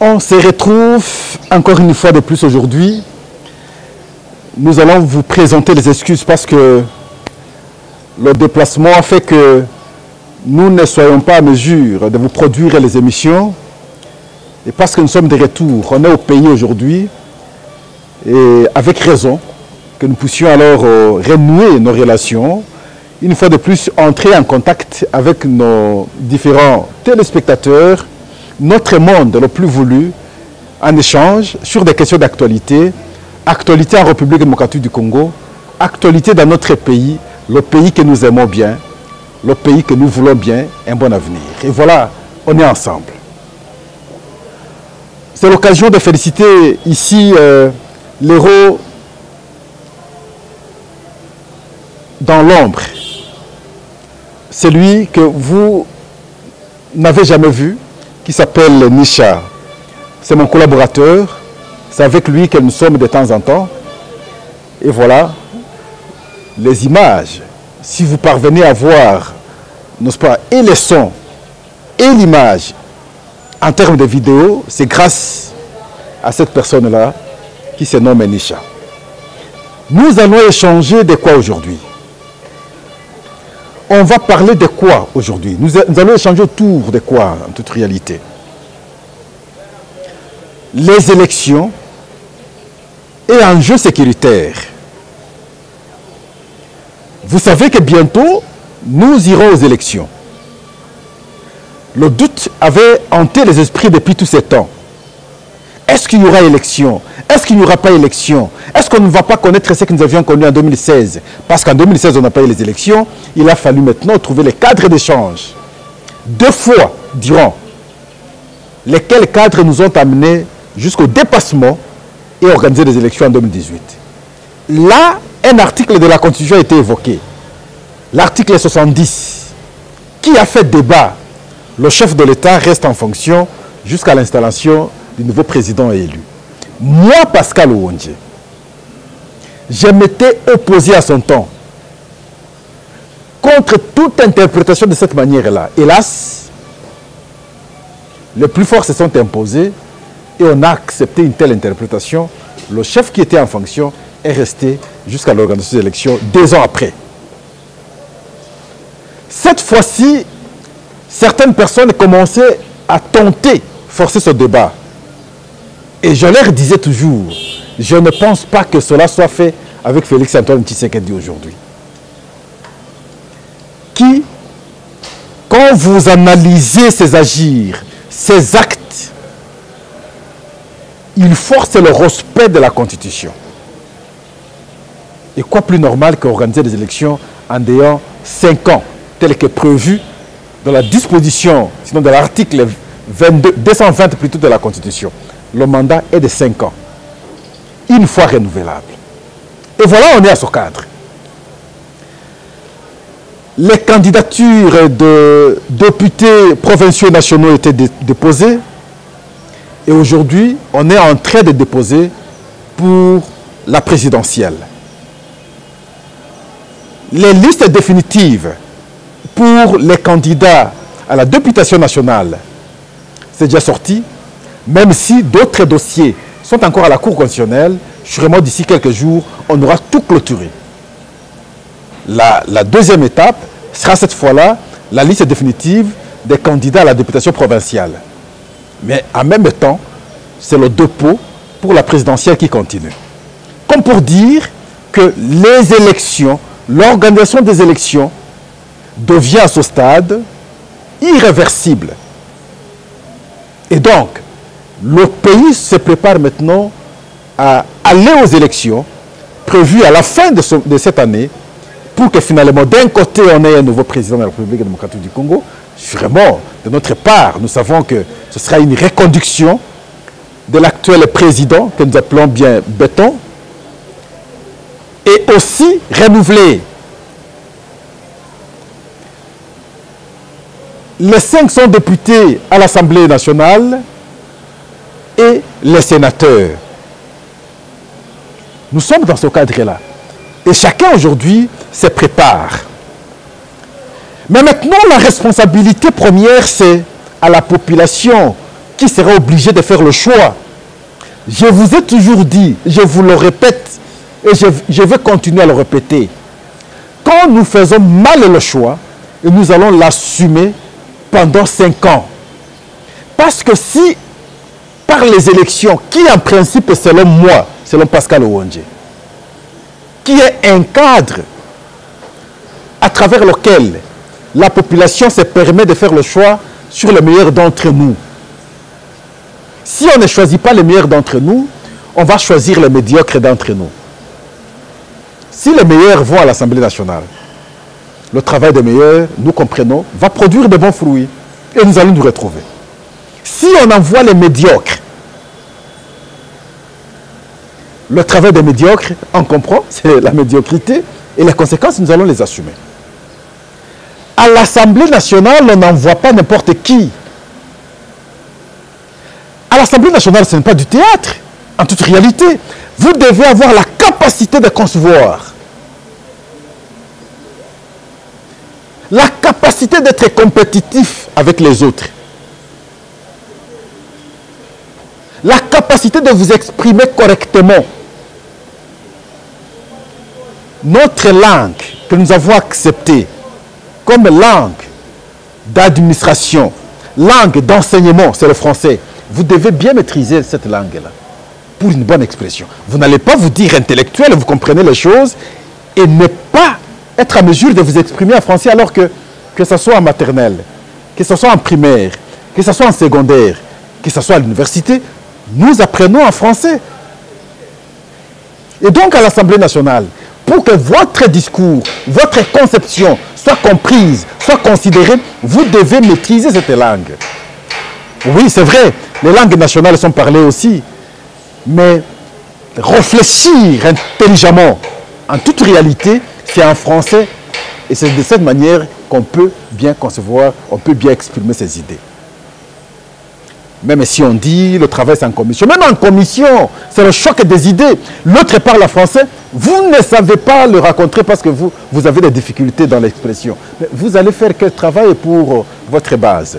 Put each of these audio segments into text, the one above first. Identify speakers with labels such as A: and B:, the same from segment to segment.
A: On se retrouve encore une fois de plus aujourd'hui. Nous allons vous présenter les excuses parce que le déplacement a fait que nous ne soyons pas à mesure de vous produire les émissions. Et parce que nous sommes de retour, on est au pays aujourd'hui. Et avec raison, que nous puissions alors renouer nos relations. Une fois de plus, entrer en contact avec nos différents téléspectateurs, notre monde le plus voulu, en échange sur des questions d'actualité, actualité en République démocratique du Congo, actualité dans notre pays, le pays que nous aimons bien, le pays que nous voulons bien, un bon avenir. Et voilà, on est ensemble. C'est l'occasion de féliciter ici l'héros dans l'ombre, celui que vous n'avez jamais vu, qui s'appelle Nisha. C'est mon collaborateur, c'est avec lui que nous sommes de temps en temps. Et voilà, les images, si vous parvenez à voir, n'est-ce pas, et les sons, et l'image, en termes de vidéo, c'est grâce à cette personne-là qui se nomme Nisha. Nous allons échanger de quoi aujourd'hui? On va parler de quoi aujourd'hui? Nous allons échanger autour de quoi en toute réalité? Les élections et enjeux sécuritaires. Vous savez que bientôt, nous irons aux élections. Le doute avait hanté les esprits depuis tous ces temps. Est-ce qu'il y aura élection? Est-ce qu'il n'y aura pas élection? Est-ce qu'on ne va pas connaître ce que nous avions connu en 2016? Parce qu'en 2016, on n'a pas eu les élections. Il a fallu maintenant trouver les cadres d'échange. 2 fois, diront, lesquels cadres nous ont amenés jusqu'au dépassement et organiser des élections en 2018. Là, un article de la Constitution a été évoqué. L'article 70, qui a fait débat. Le chef de l'État reste en fonction jusqu'à l'installation du nouveau président élu. Moi, Pascal Ouondje, je m'étais opposé à son temps contre toute interprétation de cette manière-là. Hélas, les plus forts se sont imposés et on a accepté une telle interprétation. Le chef qui était en fonction est resté jusqu'à l'organisation des élections 2 ans après. Cette fois-ci, certaines personnes commençaient à tenter, forcer ce débat. Et je leur disais toujours, je ne pense pas que cela soit fait avec Félix-Antoine Tshisekedi aujourd'hui. Qui, quand vous analysez ses agirs, ses actes, il force le respect de la Constitution. Et quoi plus normal qu'organiser des élections en ayant 5 ans, tel que prévu dans la disposition, sinon de l'article 220 plutôt de la Constitution. Le mandat est de 5 ans, une fois renouvelable. Et voilà, on est à ce cadre. Les candidatures de députés provinciaux et nationaux étaient déposées. Et aujourd'hui, on est en train de déposer pour la présidentielle. Les listes définitives pour les candidats à la députation nationale, c'est déjà sorti, même si d'autres dossiers sont encore à la Cour constitutionnelle. Sûrement d'ici quelques jours, on aura tout clôturé. La deuxième étape sera cette fois-là la liste définitive des candidats à la députation provinciale. Mais en même temps, c'est le dépôt pour la présidentielle qui continue. Comme pour dire que les élections, l'organisation des élections devient à ce stade irréversible. Et donc, le pays se prépare maintenant à aller aux élections prévues à la fin de cette année pour que finalement, d'un côté, on ait un nouveau président de la République démocratique du Congo. Sûrement, de notre part, nous savons que ce sera une reconduction de l'actuel président, que nous appelons bien Béton, et aussi renouveler les 500 députés à l'Assemblée nationale et les sénateurs. Nous sommes dans ce cadre-là. Et chacun aujourd'hui se prépare. Mais maintenant, la responsabilité première, c'est à la population qui sera obligé de faire le choix. Je vous ai toujours dit, je vous le répète, et je vais continuer à le répéter. Quand nous faisons mal le choix, nous allons l'assumer pendant 5 ans. Parce que si, par les élections, qui en principe, selon moi, selon Pascal Ouandje, qui est un cadre à travers lequel la population se permet de faire le choix sur le meilleur d'entre nous. Si on ne choisit pas les meilleurs d'entre nous, on va choisir les médiocres d'entre nous. Si les meilleurs vont à l'Assemblée nationale, le travail des meilleurs, nous comprenons, va produire de bons fruits. Et nous allons nous retrouver. Si on envoie les médiocres, le travail des médiocres, on comprend, c'est la médiocrité, et les conséquences, nous allons les assumer. À l'Assemblée nationale, on n'envoie pas n'importe qui. À l'Assemblée nationale, ce n'est pas du théâtre. En toute réalité, vous devez avoir la capacité de concevoir. La capacité d'être compétitif avec les autres. La capacité de vous exprimer correctement. Notre langue que nous avons acceptée comme langue d'administration, langue d'enseignement, c'est le français. Vous devez bien maîtriser cette langue-là pour une bonne expression. Vous n'allez pas vous dire intellectuel, vous comprenez les choses et ne pas être à mesure de vous exprimer en français alors que ce soit en maternelle, que ce soit en primaire, que ce soit en secondaire, que ce soit à l'université, nous apprenons en français. Et donc à l'Assemblée nationale, pour que votre discours, votre conception soit comprise, soit considérée, vous devez maîtriser cette langue. Oui, c'est vrai, les langues nationales sont parlées aussi, mais réfléchir intelligemment, en toute réalité, c'est en français, et c'est de cette manière qu'on peut bien concevoir, on peut bien exprimer ses idées. Même si on dit le travail c'est en commission, même en commission, c'est le choc des idées. L'autre parle français, vous ne savez pas le rencontrer parce que vous avez des difficultés dans l'expression. Mais vous allez faire quel travail pour votre base?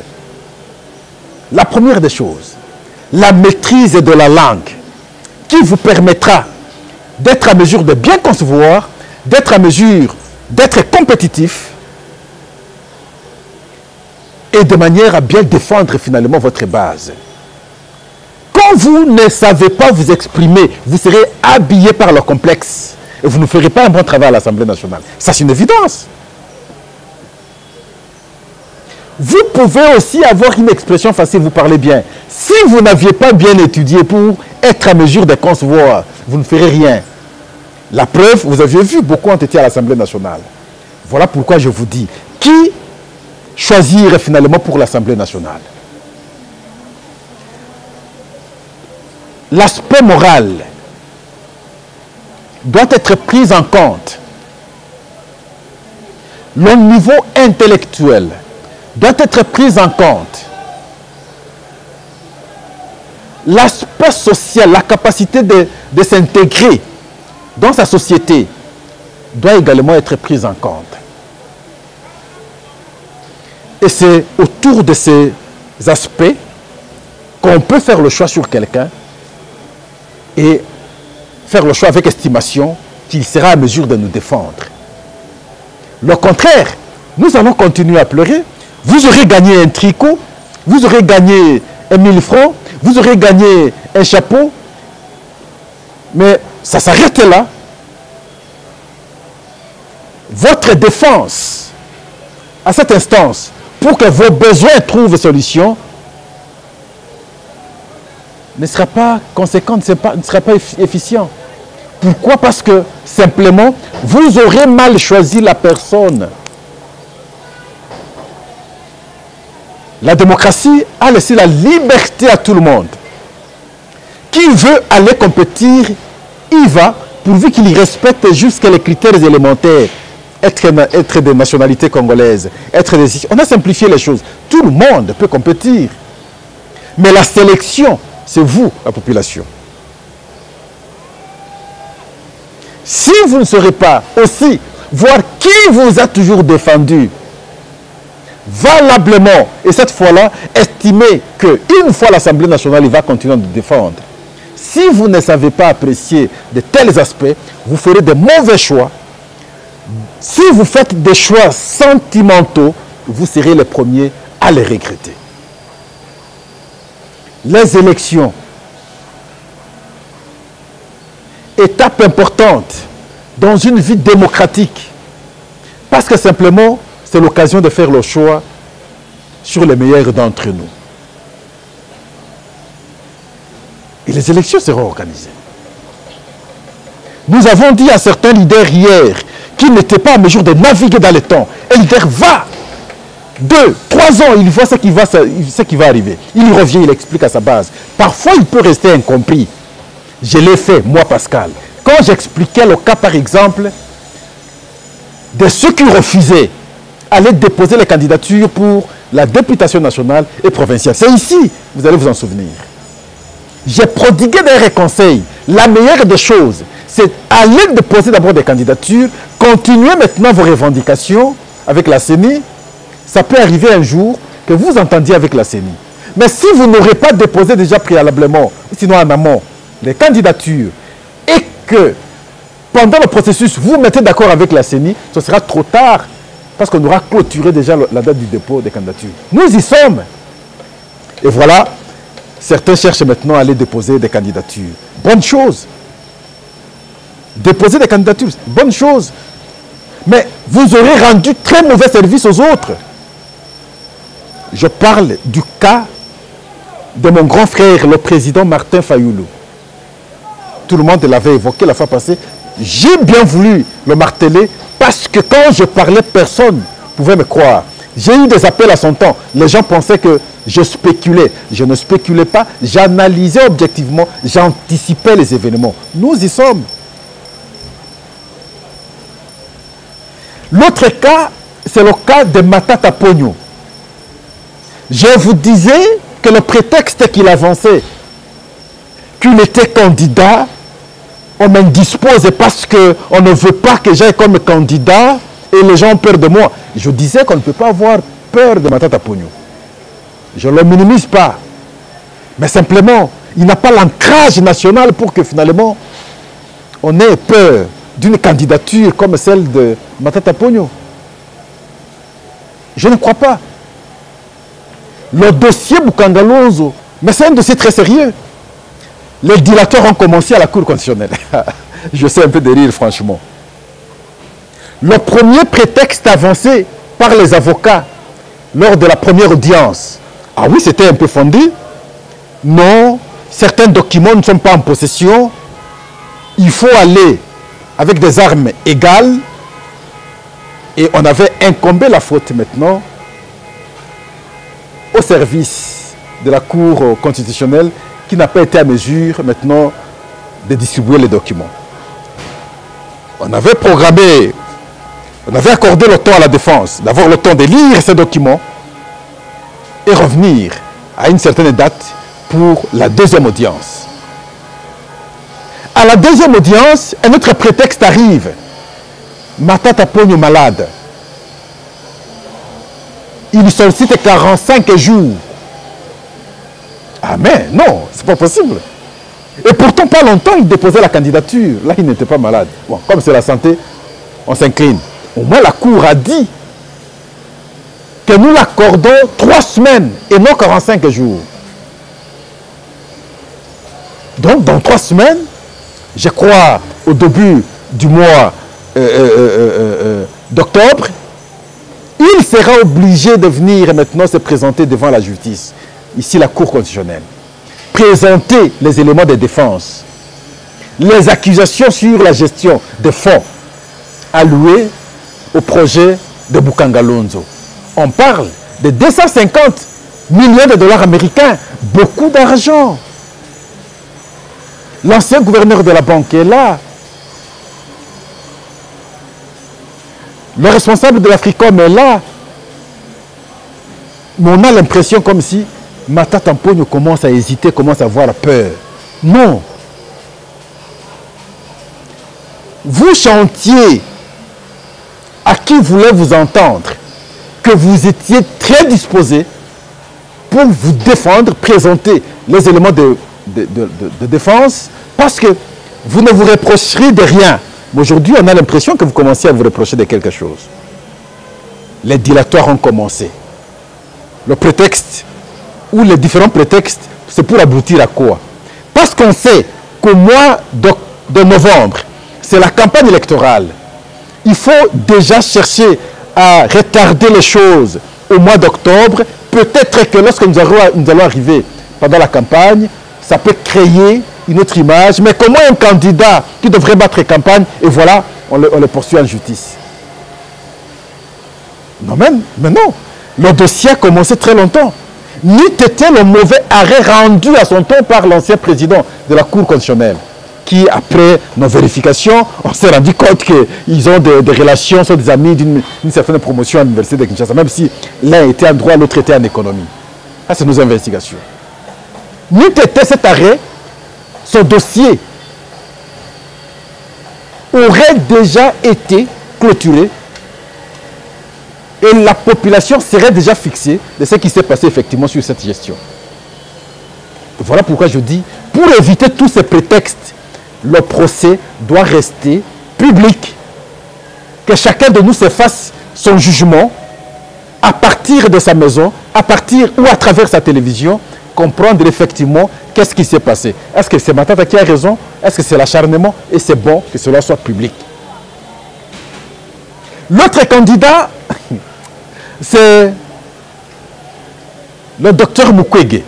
A: La première des choses, la maîtrise de la langue qui vous permettra d'être à mesure de bien concevoir, d'être à mesure d'être compétitif et de manière à bien défendre finalement votre base. Quand vous ne savez pas vous exprimer, vous serez habillé par le complexe et vous ne ferez pas un bon travail à l'Assemblée nationale. Ça, c'est une évidence. Vous pouvez aussi avoir une expression facile, vous parlez bien. Si vous n'aviez pas bien étudié pour être à mesure de concevoir, vous ne ferez rien. La preuve, vous aviez vu, beaucoup ont été à l'Assemblée nationale. Voilà pourquoi je vous dis, qui choisir finalement pour l'Assemblée nationale? L'aspect moral doit être pris en compte. Le niveau intellectuel doit être pris en compte. L'aspect social, la capacité de s'intégrer dans sa société doit également être prise en compte. Et c'est autour de ces aspects qu'on peut faire le choix sur quelqu'un et faire le choix avec estimation qu'il sera à mesure de nous défendre. Le contraire, nous allons continuer à pleurer. Vous aurez gagné un tricot, vous aurez gagné 1000 francs, vous aurez gagné un chapeau, mais ça s'arrête là. Votre défense à cette instance, pour que vos besoins trouvent solution, ne sera pas conséquent, ne sera pas efficient. Pourquoi? Parce que simplement, vous aurez mal choisi la personne. La démocratie a laissé la liberté à tout le monde. Qui veut aller compétir, y va, pourvu qu'il respecte jusqu'à les critères élémentaires. Être de nationalité congolaise, on a simplifié les choses. Tout le monde peut compétir. Mais la sélection, c'est vous, la population. Si vous ne saurez pas aussi voir qui vous a toujours défendu, valablement, et cette fois-là, estimez qu'une fois l'Assemblée nationale, il va continuer de défendre. Si vous ne savez pas apprécier de tels aspects, vous ferez de mauvais choix. Si vous faites des choix sentimentaux, vous serez les premiers à les regretter. Les élections, étape importante dans une vie démocratique, parce que simplement, c'est l'occasion de faire le choix sur les meilleurs d'entre nous. Et les élections seront organisées. Nous avons dit à certains leaders hier qu'ils n'étaient pas en mesure de naviguer dans le temps. Un leader va 2, 3 ans, il voit ce qui va arriver. Il revient, il explique à sa base. Parfois, il peut rester incompris. Je l'ai fait, moi, Pascal. Quand j'expliquais le cas, par exemple, de ceux qui refusaient aller déposer les candidatures pour la députation nationale et provinciale. C'est ici, vous allez vous en souvenir. J'ai prodigué des conseils. La meilleure des choses, c'est aller déposer d'abord des candidatures, continuer maintenant vos revendications avec la CENI. Ça peut arriver un jour que vous entendiez avec la CENI. Mais si vous n'aurez pas déposé déjà préalablement, sinon en amont, les candidatures, et que pendant le processus, vous mettez d'accord avec la CENI, ce sera trop tard, parce qu'on aura clôturé déjà la date du dépôt des candidatures. Nous y sommes. Et voilà, certains cherchent maintenant à aller déposer des candidatures. Bonne chose. Déposer des candidatures, bonne chose. Mais vous aurez rendu très mauvais service aux autres. Je parle du cas de mon grand frère, le président Martin Fayoulou. Tout le monde l'avait évoqué la fois passée. J'ai bien voulu le marteler parce que quand je parlais, personne ne pouvait me croire. J'ai eu des appels à son temps. Les gens pensaient que je spéculais. Je ne spéculais pas. J'analysais objectivement. J'anticipais les événements. Nous y sommes. L'autre cas, c'est le cas de Matata Pogno. Je vous disais que le prétexte qu'il avançait, qu'il était candidat, on m'indispose parce qu'on ne veut pas que j'aille comme candidat et les gens ont peur de moi. Je disais qu'on ne peut pas avoir peur de Matata Pogno. Je ne le minimise pas. Mais simplement, il n'a pas l'ancrage national pour que finalement, on ait peur d'une candidature comme celle de Matata Pogno. Je ne crois pas. Le dossier Bukangalonzo, mais c'est un dossier très sérieux. Les dilateurs ont commencé à la Cour constitutionnelle. Je sais un peu de rire, franchement. Le premier prétexte avancé par les avocats lors de la première audience, ah oui, c'était un peu fondé. Non, certains documents ne sont pas en possession. Il faut aller avec des armes égales. Et on avait incombé la faute maintenant au service de la Cour constitutionnelle qui n'a pas été à mesure maintenant de distribuer les documents. On avait programmé, on avait accordé le temps à la défense, d'avoir le temps de lire ces documents et revenir à une certaine date pour la deuxième audience. À la deuxième audience, un autre prétexte arrive. Matata Pogno malade. Il sollicite 45 jours. Ah mais non, c'est pas possible. Et pourtant, pas longtemps, il déposait la candidature. Là, il n'était pas malade. Bon, comme c'est la santé, on s'incline. Au moins, la Cour a dit que nous l'accordons 3 semaines et non 45 jours. Donc, dans 3 semaines, je crois, au début du mois d'octobre, il sera obligé de venir maintenant se présenter devant la justice. Ici, la Cour constitutionnelle. Présenter les éléments de défense. Les accusations sur la gestion des fonds alloués au projet de Bukangalonzo. On parle de 250 millions de dollars américains. Beaucoup d'argent. L'ancien gouverneur de la banque est là. Le responsable de l'Africom est là. Mais on a l'impression comme si Matata Pogno commence à hésiter, commence à avoir peur. Non. Vous chantiez à qui voulait vous entendre que vous étiez très disposé pour vous défendre, présenter les éléments de défense, parce que vous ne vous reprocherez de rien. Mais aujourd'hui, on a l'impression que vous commencez à vous reprocher de quelque chose. Les dilatoires ont commencé. Le prétexte, ou les différents prétextes, c'est pour aboutir à quoi? Parce qu'on sait qu'au mois de novembre, c'est la campagne électorale. Il faut déjà chercher à retarder les choses au mois d'octobre. Peut-être que lorsque nous allons arriver pendant la campagne, ça peut créer une autre image. Mais comment un candidat qui devrait battre campagne, et voilà, on le poursuit en justice? Non, mais non. Le dossier a commencé très longtemps. N'eût été le mauvais arrêt rendu à son temps par l'ancien président de la Cour constitutionnelle, qui, après nos vérifications, on s'est rendu compte qu'ils ont des relations, sont des amis d'une certaine promotion à l'université de Kinshasa, même si l'un était en droit, l'autre était en économie. Ça, c'est nos investigations. N'eût été cet arrêt, ce dossier aurait déjà été clôturé et la population serait déjà fixée de ce qui s'est passé effectivement sur cette gestion. Voilà pourquoi je dis, pour éviter tous ces prétextes, le procès doit rester public. Que chacun de nous se fasse son jugement à partir de sa maison, à partir ou à travers sa télévision, comprendre effectivement qu'est-ce qui s'est passé. Est-ce que c'est Matata qui a raison? Est-ce que c'est l'acharnement? Et c'est bon que cela soit public. L'autre candidat, c'est le docteur Mukwege.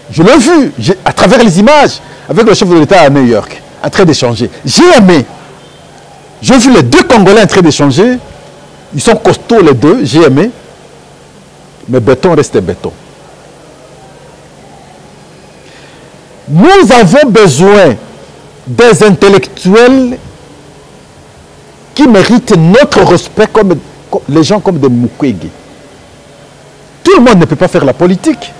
A: Je l'ai vu à travers les images avec le chef de l'État à New York, en train d'échanger. J'ai aimé. J'ai vu les deux Congolais en train d'échanger. Ils sont costauds les deux, j'ai aimé. Mais béton reste béton. Nous avons besoin des intellectuels qui méritent notre respect comme les gens comme des Mukwege. Tout le monde ne peut pas faire la politique.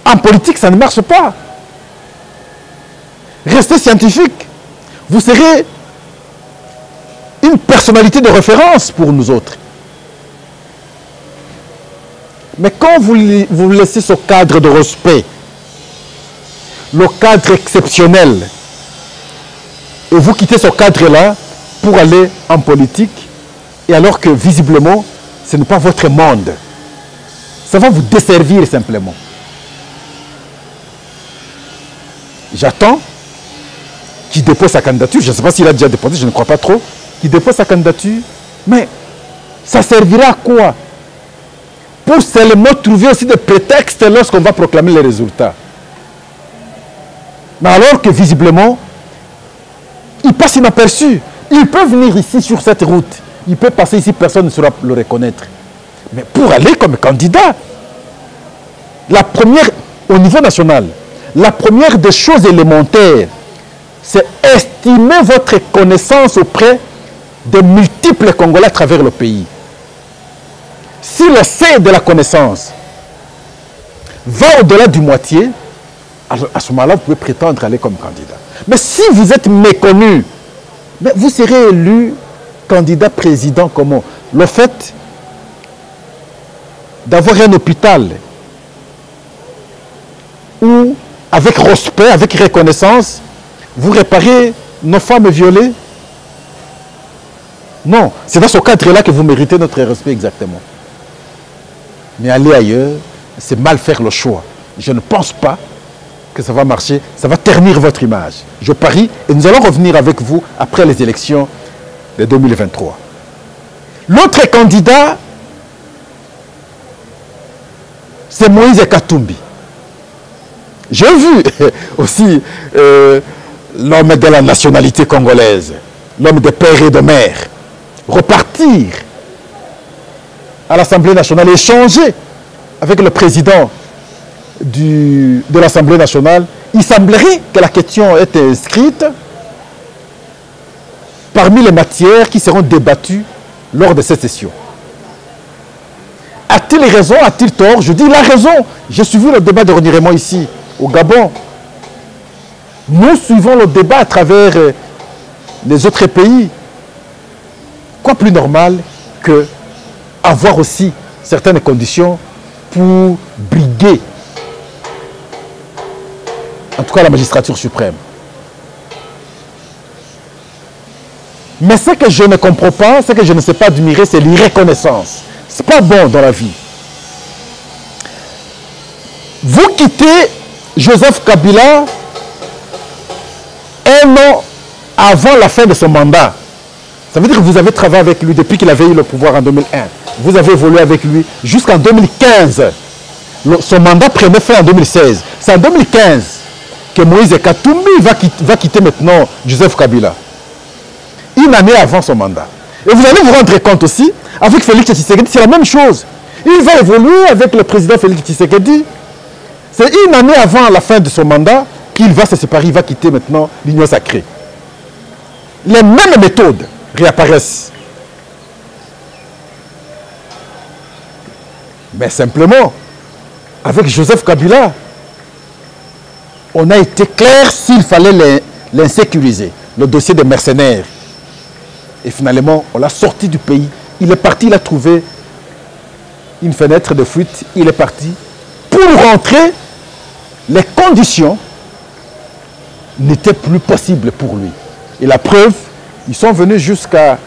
A: En politique, ça ne marche pas. Restez scientifique. Vous serez une personnalité de référence pour nous autres. Mais quand vous laissez ce cadre de respect, le cadre exceptionnel, et vous quittez ce cadre-là pour aller en politique, et alors que visiblement, ce n'est pas votre monde, ça va vous desservir simplement. J'attends qu'il dépose sa candidature. Je ne sais pas s'il a déjà déposé, je ne crois pas trop. Qu'il dépose sa candidature. Mais ça servira à quoi? Pour seulement trouver aussi des prétextes lorsqu'on va proclamer les résultats. Mais alors que visiblement, il passe inaperçu. Il peut venir ici sur cette route. Il peut passer ici, personne ne saura le reconnaître. Mais pour aller comme candidat, la première, au niveau national, la première des choses élémentaires, c'est estimer votre connaissance auprès de multiples Congolais à travers le pays. Si le seuil de la connaissance va au-delà du moitié, alors à ce moment-là, vous pouvez prétendre aller comme candidat. Mais si vous êtes méconnu, mais vous serez élu candidat président comment? Le fait d'avoir un hôpital où, avec respect, avec reconnaissance, vous réparez nos femmes violées? Non, c'est dans ce cadre-là que vous méritez notre respect exactement. Mais aller ailleurs, c'est mal faire le choix. Je ne pense pas que ça va marcher, ça va ternir votre image. Je parie, et nous allons revenir avec vous après les élections de 2023. L'autre candidat, c'est Moïse Katumbi. J'ai vu aussi l'homme de la nationalité congolaise, l'homme de père et de mère, repartir à l'Assemblée nationale et échanger avec le président de l'Assemblée nationale. Il semblerait que la question est inscrite parmi les matières qui seront débattues lors de cette session. A-t-il raison, a-t-il tort? Je dis il a raison. J'ai suivi le débat de René Raymond ici, au Gabon. Nous suivons le débat à travers les autres pays. Quoi plus normal que avoir aussi certaines conditions pour briguer, en tout cas la magistrature suprême. Mais ce que je ne comprends pas, ce que je ne sais pas admirer, c'est l'irreconnaissance. Ce n'est pas bon dans la vie. Vous quittez Joseph Kabila un an avant la fin de son mandat. Ça veut dire que vous avez travaillé avec lui depuis qu'il avait eu le pouvoir en 2001. Vous avez évolué avec lui jusqu'en 2015. Son mandat prenait fin en 2016. C'est en 2015 que Moïse Katumbi va quitter maintenant Joseph Kabila. Une année avant son mandat. Et vous allez vous rendre compte aussi, avec Félix Tshisekedi, c'est la même chose. Il va évoluer avec le président Félix Tshisekedi. C'est une année avant la fin de son mandat qu'il va se séparer, il va quitter maintenant l'Union sacrée. Les mêmes méthodes réapparaissent. Mais simplement, avec Joseph Kabila, on a été clair s'il fallait l'insécuriser, le dossier des mercenaires. Et finalement, on l'a sorti du pays. Il est parti, il a trouvé une fenêtre de fuite, il est parti. Pour rentrer, les conditions n'étaient plus possibles pour lui. Et la preuve, ils sont venus jusqu'à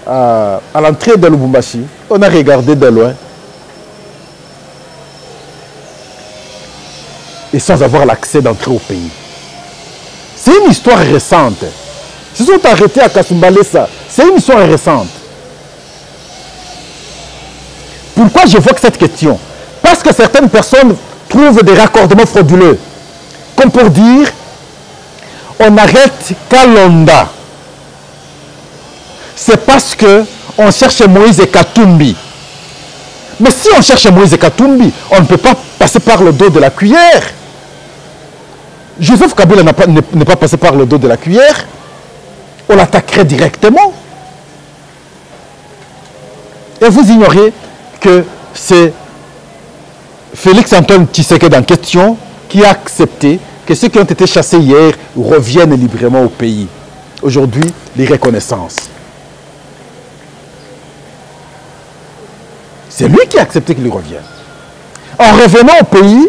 A: l'entrée de Lubumbashi. On a regardé de loin. Et sans avoir l'accès d'entrer au pays. C'est une histoire récente. Ils se sont arrêtés à Kasumbalesa. C'est une histoire récente. Pourquoi j'évoque cette question? Parce que certaines personnes trouvent des raccordements frauduleux. Comme pour dire, on arrête Kalonda. C'est parce qu'on cherche Moïse Katumbi. Mais si on cherche Moïse Katumbi, on ne peut pas passer par le dos de la cuillère. Joseph Kabila n'est pas passé par le dos de la cuillère. On l'attaquerait directement. Et vous ignorez que c'est Félix Antoine Tshisekedi en question qui a accepté que ceux qui ont été chassés hier reviennent librement au pays. Aujourd'hui, l'irreconnaissance. C'est lui qui a accepté qu'ils reviennent. En revenant au pays,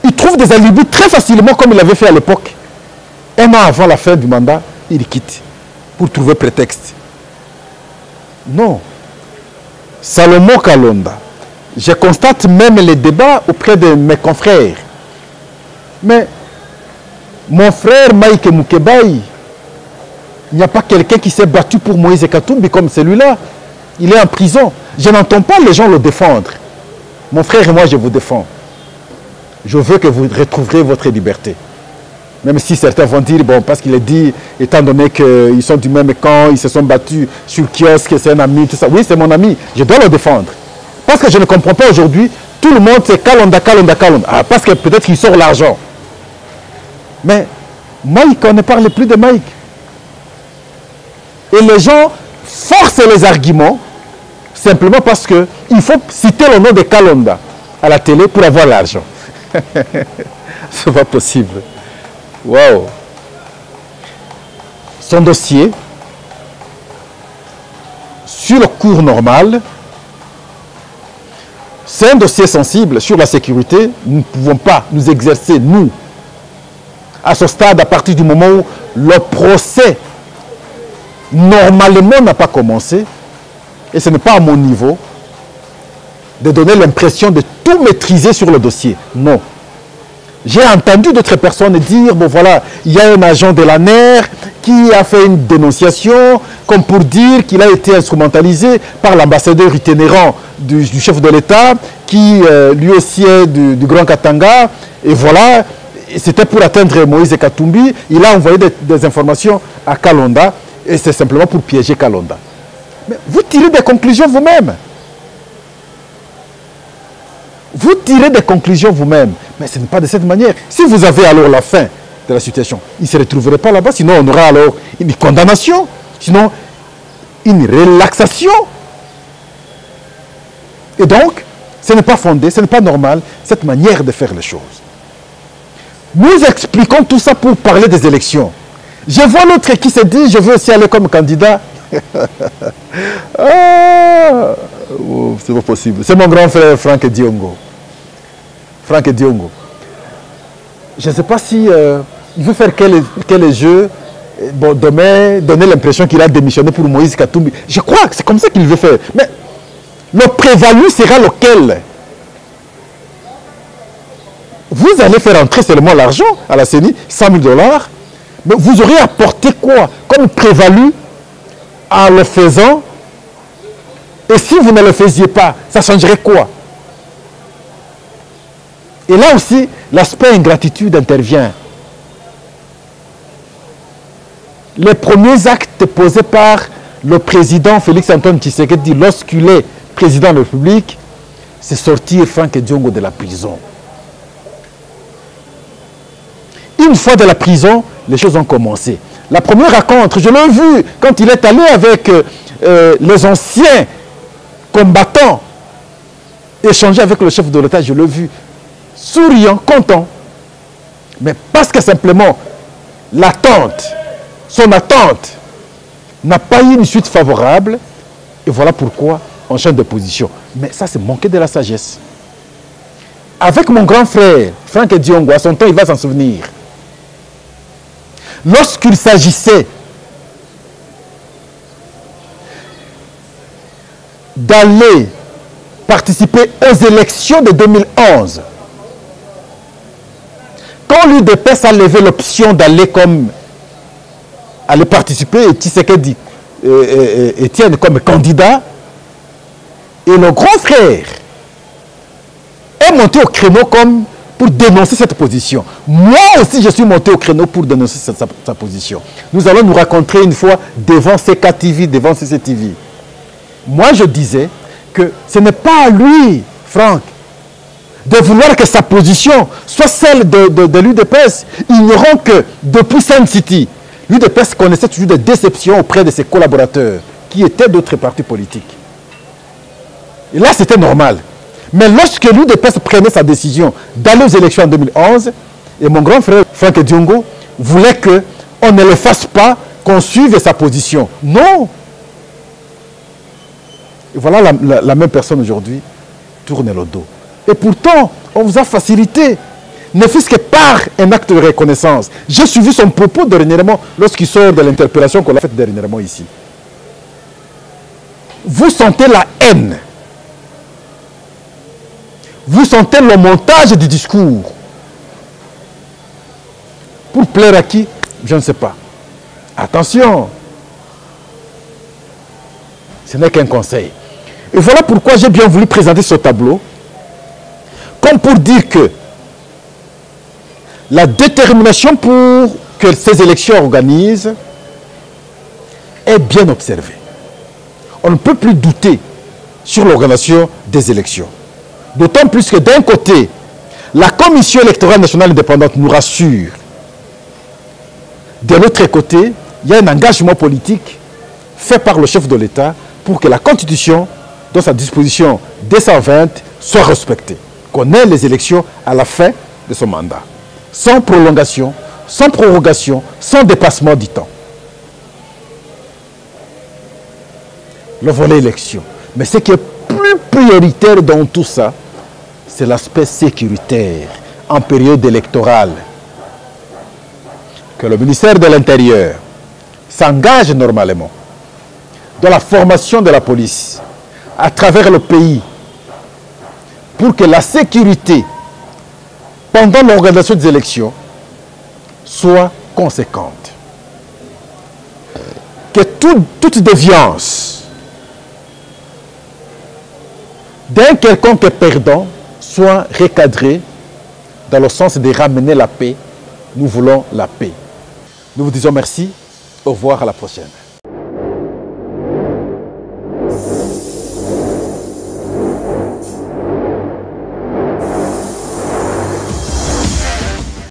A: il trouve des alibis très facilement comme il avait fait à l'époque. Un an avant la fin du mandat, il quitte pour trouver prétexte. Non. Salomon Kalonda. Je constate même les débats auprès de mes confrères. Mais mon frère Mike Mukebai, il n'y a pas quelqu'un qui s'est battu pour Moïse Katumbi comme celui-là. Il est en prison. Je n'entends pas les gens le défendre. Mon frère et moi, je vous défends. Je veux que vous retrouverez votre liberté. Même si certains vont dire, bon, parce qu'il est dit, étant donné qu'ils sont du même camp, ils se sont battus sur le kiosque, c'est un ami, tout ça. Oui, c'est mon ami, je dois le défendre. Parce que je ne comprends pas aujourd'hui, tout le monde c'est Kalonda, Kalonda, Kalonda. Ah, parce que peut-être qu'il sort l'argent. Mais Mike, on ne parle plus de Mike. Et les gens forcent les arguments simplement parce qu'il faut citer le nom de Kalonda à la télé pour avoir l'argent. C'est pas possible. Waouh. Son dossier, sur le cours normal, c'est un dossier sensible sur la sécurité. Nous ne pouvons pas nous exercer, nous, à ce stade, à partir du moment où le procès, normalement, n'a pas commencé, et ce n'est pas à mon niveau, de donner l'impression de tout maîtriser sur le dossier. Non. J'ai entendu d'autres personnes dire, bon voilà, il y a un agent de l'ANER qui a fait une dénonciation, comme pour dire qu'il a été instrumentalisé par l'ambassadeur itinérant du chef de l'État, qui lui aussi est du Grand Katanga, et voilà, c'était pour atteindre Moïse Katumbi, il a envoyé des informations à Kalonda, et c'est simplement pour piéger Kalonda. Mais vous tirez des conclusions vous-même. Vous tirez des conclusions vous-même. Mais ce n'est pas de cette manière. Si vous avez alors la fin de la situation, il ne se retrouverait pas là-bas. Sinon, on aura alors une condamnation. Sinon, une relaxation. Et donc, ce n'est pas fondé, ce n'est pas normal, cette manière de faire les choses. Nous expliquons tout ça pour parler des élections. Je vois l'autre qui se dit, je veux aussi aller comme candidat. Ah, oh, c'est pas possible. C'est mon grand frère Franck Diongo. Franck Diongo. Je ne sais pas si il veut faire quel jeu. Bon, demain, donner l'impression qu'il a démissionné pour Moïse Katumbi. Je crois que c'est comme ça qu'il veut faire. Mais le prévalu sera lequel? Vous allez faire entrer seulement l'argent à la CENI, 100 000 $, mais vous aurez apporté quoi comme prévalu en le faisant? Et si vous ne le faisiez pas, ça changerait quoi? Et là aussi, l'aspect ingratitude intervient. Les premiers actes posés par le président Félix-Antoine Tshisekedi lorsqu'il est président de la République, c'est sortir Franck Diongo de la prison. Une fois de la prison, les choses ont commencé. La première rencontre, je l'ai vu quand il est allé avec les anciens combattants, échanger avec le chef de l'État, je l'ai vu, souriant, content. Mais parce que simplement, son attente n'a pas eu une suite favorable, et voilà pourquoi on change de position. Mais ça, c'est manquer de la sagesse. Avec mon grand frère, Franck Diongo, à son temps, il va s'en souvenir. Lorsqu'il s'agissait d'aller participer aux élections de 2011, quand l'UDPS a levé l'option d'aller participer, et Tshisekedi Étienne comme candidat, et le grand frère est monté au créneau pour dénoncer cette position. Moi aussi, je suis monté au créneau pour dénoncer sa position. Nous allons nous rencontrer une fois devant CKTV, devant CCTV. Moi, je disais que ce n'est pas à lui, Franck, de vouloir que sa position soit celle de l'UDPS. Ignorant que depuis Sun City, l'UDPS connaissait toujours des déceptions auprès de ses collaborateurs, qui étaient d'autres partis politiques. Et là, c'était normal. Mais lorsque l'UDPS prenait sa décision d'aller aux élections en 2011, et mon grand frère Franck Diongo voulait qu'on ne le fasse pas, qu'on suive sa position. Non. Et voilà la même personne aujourd'hui tourne le dos. Et pourtant, on vous a facilité, ne fût-ce que par un acte de reconnaissance. J'ai suivi son propos dernièrement lorsqu'il sort de l'interpellation qu'on a faite dernièrement ici. Vous sentez la haine. Vous sentez le montage du discours. Pour plaire à qui? Je ne sais pas. Attention. Ce n'est qu'un conseil. Et voilà pourquoi j'ai bien voulu présenter ce tableau, comme pour dire que la détermination pour que ces élections organisent est bien observée. On ne peut plus douter sur l'organisation des élections. D'autant plus que d'un côté, la Commission électorale nationale indépendante nous rassure. De l'autre côté, il y a un engagement politique fait par le chef de l'État pour que la Constitution, dans sa disposition 220, soit respectée. Qu'on ait les élections à la fin de son mandat. Sans prolongation, sans prorogation, sans dépassement du temps. Le volet élection. Mais ce qui est plus prioritaire dans tout ça, c'est l'aspect sécuritaire en période électorale. Que le ministère de l'Intérieur s'engage normalement dans la formation de la police à travers le pays pour que la sécurité pendant l'organisation des élections soit conséquente. Que toute déviance d'un quelconque perdant soit recadrée dans le sens de ramener la paix. Nous voulons la paix. Nous vous disons merci. Au revoir, à la prochaine.